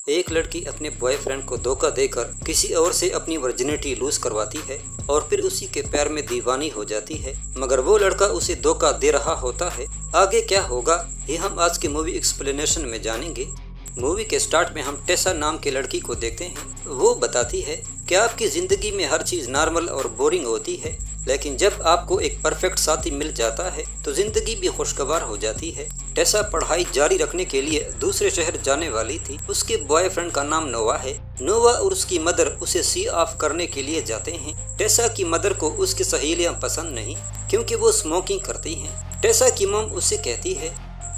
ایک لڑکی اپنے بوائے فرینڈ کو دھوکہ دے کر کسی اور سے اپنی ورجنٹی لوز کرواتی ہے اور پھر اسی کے پیار میں دیوانی ہو جاتی ہے، مگر وہ لڑکا اسے دھوکہ دے رہا ہوتا ہے۔ آگے کیا ہوگا یہ ہم آج کے مووی ایکسپلینیشن میں جانیں گے۔ مووی کے سٹارٹ میں ہم ٹیسا نام کے لڑکی کو دیکھتے ہیں۔ وہ بتاتی ہے کہ آپ کی زندگی میں ہر چیز نارمل اور بورنگ ہوتی ہے، لیکن جب آپ کو ایک پرفیکٹ ساتھی مل جاتا ہے تو زندگی بھی خوشگوار ہو جاتی ہے۔ ٹیسا پڑھائی جاری رکھنے کے لیے دوسرے شہر جانے والی تھی۔ اس کے بوائے فرینڈ کا نام نووا ہے۔ نووا اور اس کی مدر اسے سی آف کرنے کے لیے جاتے ہیں۔ ٹیسا کی مدر کو اس کی سہیلیاں پسند نہیں کیونکہ وہ اسموکنگ کرتی ہیں۔ ٹیسا کی موم اسے کہتی ہے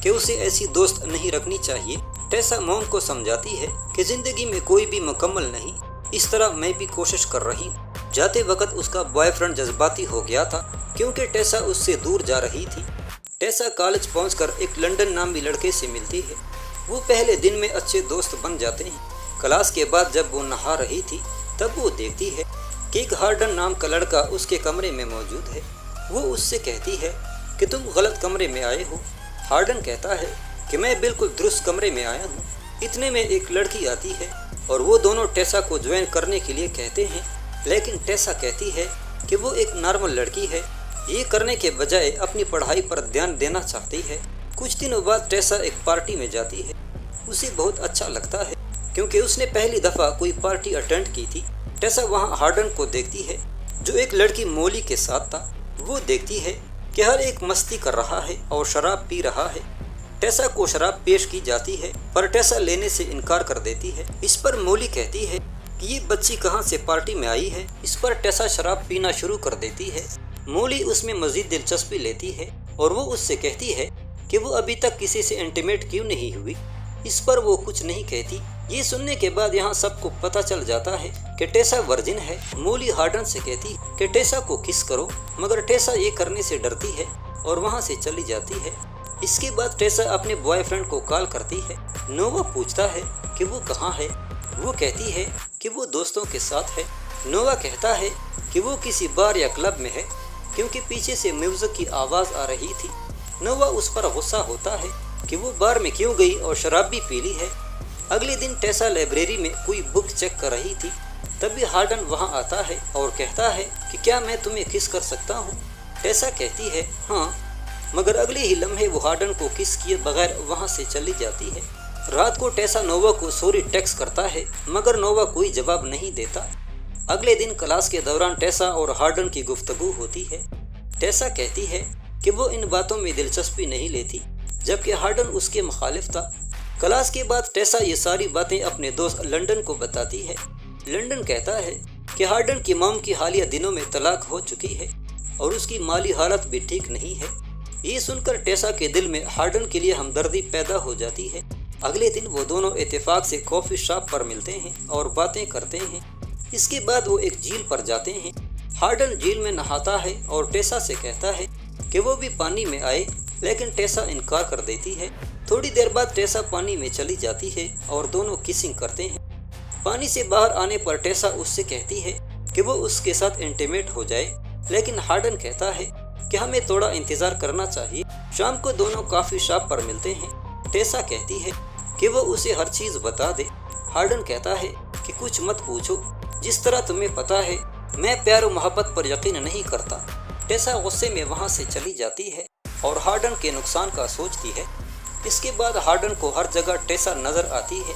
کہ اسے ایسی دوست نہیں رکھنی چاہیے۔ ٹیسا موم کو سمجھاتی ہے کہ زندگی میں کوئی بھی مکمل نہیں، اس طرح میں بھی کوشش کر رہی ہوں۔ جاتے وقت اس کا بوائے فرینڈ جذباتی ہو گیا تھا کیونکہ ٹیسا اس سے دور جا رہی تھی۔ ٹیسا کالج پہنچ کر ایک لنڈن نامی لڑکے سے ملتی ہے۔ وہ پہلے دن میں اچھے دوست بن جاتے ہیں۔ کلاس کے بعد جب وہ نہا رہی تھی تب وہ دیکھتی ہے کہ ایک ہارڈن نام کا لڑکا اس کے کمرے میں موجود ہے۔ وہ اس سے کہتی ہے کہ تم غلط کمرے میں آئے ہو۔ ہارڈن کہتا ہے کہ میں بالکل درست کمرے میں آیا ہوں۔ اتنے میں ایک لڑکی آتی ہے اور وہ دونوں ٹیسا کو جوائن کرنے کے لیے کہتے ہیں، لیکن ٹیسا کہتی ہے کہ وہ ایک نارمل لڑکی ہے، یہ کرنے کے بجائے اپنی پڑھائی پر دھیان دینا چاہتی ہے۔ کچھ دنوں بعد ٹیسا ایک پارٹی میں جاتی ہے۔ اسے بہت اچھا لگتا ہے کیونکہ اس نے پہلی دفعہ کوئی پارٹی اٹینڈ کی تھی۔ ٹیسا وہاں ہارڈن کو دیکھتی ہے جو ایک لڑکی مولی کے ساتھ تھا۔ وہ دیکھتی ہے کہ ہر ایک مستی کر رہا ہے اور شراب پی رہا ہے۔ ٹیسا کو شراب پیش کی جاتی ہے پر ٹیسا لینے سے انکار کر دیتی ہے۔ اس پر مولی کہتی ہے کہ یہ بچی کہاں سے پارٹی میں آئی ہے۔ اس پر ٹیسا شراب پینا شروع کر دیتی ہے۔ مولی اس میں مزید دلچسپی لیتی ہے اور وہ اس سے کہتی ہے کہ وہ ابھی تک کسی سے انٹیمیٹ کیوں نہیں ہوئی۔ اس پر وہ کچھ نہیں کہتی۔ یہ سننے کے بعد یہاں سب کو پتہ چل جاتا ہے کہ ٹیسا ورجن ہے۔ مولی ہارڈن سے کہتی ہے کہ ٹیسا کو کس کرو، مگر ٹیسا یہ کرنے سے ڈرتی ہے اور وہاں سے چلی جاتی ہے۔ اس کے بعد ٹیسا اپنے بوائے فرینڈ کو کال کرتی ہے۔ نووا پوچھتا ہے کہ وہ کہاں ہے۔ وہ کہتی ہے کہ وہ دوستوں کے ساتھ ہے۔ نووا کہتا ہے کہ وہ کسی بار یا کلب میں ہے کیونکہ پیچھے سے میوزک کی آواز آ رہی تھی۔ نووا اس پر غصہ ہوتا ہے کہ وہ بار میں کیوں گئی اور شراب بھی پی لی ہے۔ اگلے دن ٹیسا لائبریری میں کوئی بک چیک کر رہی تھی، تبھی ہارڈن وہاں آتا ہے اور کہتا ہے کہ کیا میں تمہیں کس کر سکتا ہوں۔ ٹیسا کہتی ہے ہاں، مگر اگلے ہی لمحے وہ ہارڈن کو کس کیے بغیر وہاں سے چلی جاتی ہے۔ رات کو ٹیسا نووا کو سوری ٹیکسٹ کرتا ہے مگر نووا کوئی جواب نہیں دیتا۔ اگلے دن کلاس کے دوران ٹیسا اور ہارڈن کی گفتگو ہوتی ہے۔ ٹیسا کہتی ہے کہ وہ ان باتوں میں دلچسپی نہیں لیتی جبکہ ہارڈن اس کے مخالف تھا۔ کلاس کے بعد ٹیسا یہ ساری باتیں اپنے دوست لنڈن کو بتاتی ہے۔ لنڈن کہتا ہے کہ ہارڈن کی موم کی حالیہ دنوں میں طلاق ہو چکی ہے اور اس کی مالی حالت بھی ٹھیک نہیں ہے۔ یہ سن کر ٹیسا کے دل میں ہارڈن کے لیے ہمدردی پیدا ہو جاتی ہے۔ اگلے دن وہ دونوں اتفاق سے کافی شاپ پر ملتے ہیں اور باتیں کرتے ہیں۔ اس کے بعد وہ ایک جھیل پر جاتے ہیں۔ ہارڈن جھیل میں نہاتا ہے اور ٹیسا سے کہتا ہے کہ وہ بھی پانی میں آئے، لیکن ٹیسا انکار کر دیتی ہے۔ تھوڑی دیر بعد ٹیسا پانی میں چلی جاتی ہے اور دونوں کسنگ کرتے ہیں۔ پانی سے باہر آنے پر ٹیسا اس سے کہتی ہے کہ وہ اس کے ساتھ انٹیمیٹ ہو جائے، لیکن ہارڈن کہتا ہے کہ ہمیں تھوڑا انتظار کرنا چاہیے۔ شام کو دونوں کافی شاپ پر ملتے ہیں۔ ٹیسا کہتی ہے کہ وہ اسے ہر چیز بتا دے۔ ہارڈن کہتا ہے کہ کچھ مت پوچھو، جس طرح تمہیں پتا ہے میں پیار و محبت پر یقین نہیں کرتا۔ ٹیسا غصے میں وہاں سے چلی جاتی ہے اور ہارڈن کے نقصان کا سوچتی ہے۔ اس کے بعد ہارڈن کو ہر جگہ ٹیسا نظر آتی ہے۔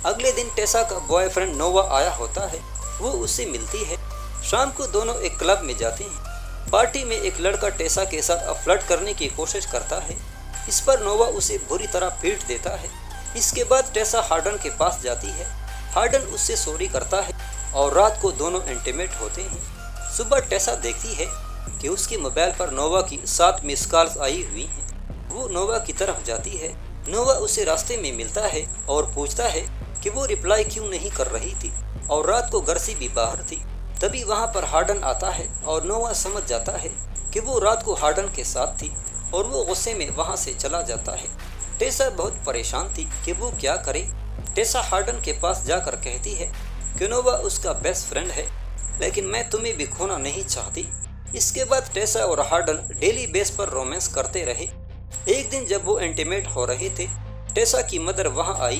اگلے دن ٹیسا کا بوائے فرینڈ نووا آیا ہوتا ہے۔ وہ اس سے ملتی ہے۔ شام کو دونوں ایک کلب میں جاتے ہیں۔ پارٹی میں ایک لڑکا ٹیسا کے ساتھ فلرٹ کرنے کی کوشش کرتا ہے۔ اس پر نووا اسے بری طرح پیٹ دیتا ہے۔ اس کے بعد ٹیسا ہارڈن کے پاس جاتی ہے۔ ہارڈن اس سے سوری کرتا ہے اور رات کو دونوں انٹیمیٹ ہوتے ہیں۔ صبح ٹیسا دیکھتی ہے کہ اس کے موبائل پر نووا کی 7 مس کالز آئی ہوئی ہیں۔ وہ نووا کی طرف جاتی ہے۔ نووا اسے راستے میں ملتا ہے اور پوچھتا ہے کہ وہ رپلائی کیوں نہیں کر رہی تھی اور رات کو گھر سے بھی باہر تھی۔ تبھی وہاں پر ہارڈن آتا ہے اور نووا سمجھ جاتا ہے کہ وہ رات کو ہارڈن کے ساتھ تھی اور وہ غصے میں وہاں سے چلا جاتا ہے۔ ٹیسا بہت پریشان تھی کہ وہ کیا کرے۔ ٹیسا ہارڈن کے پاس جا کر کہتی ہے کہ نووا اس کا بیسٹ فرینڈ ہے، لیکن میں تمہیں بھی کھونا نہیں چاہتی۔ اس کے بعد ٹیسا اور ہارڈن ڈیلی بیس پر رومانس کرتے رہے۔ ایک دن جب وہ انٹیمیٹ ہو رہے تھے، ٹیسا کی مدر وہاں آئی۔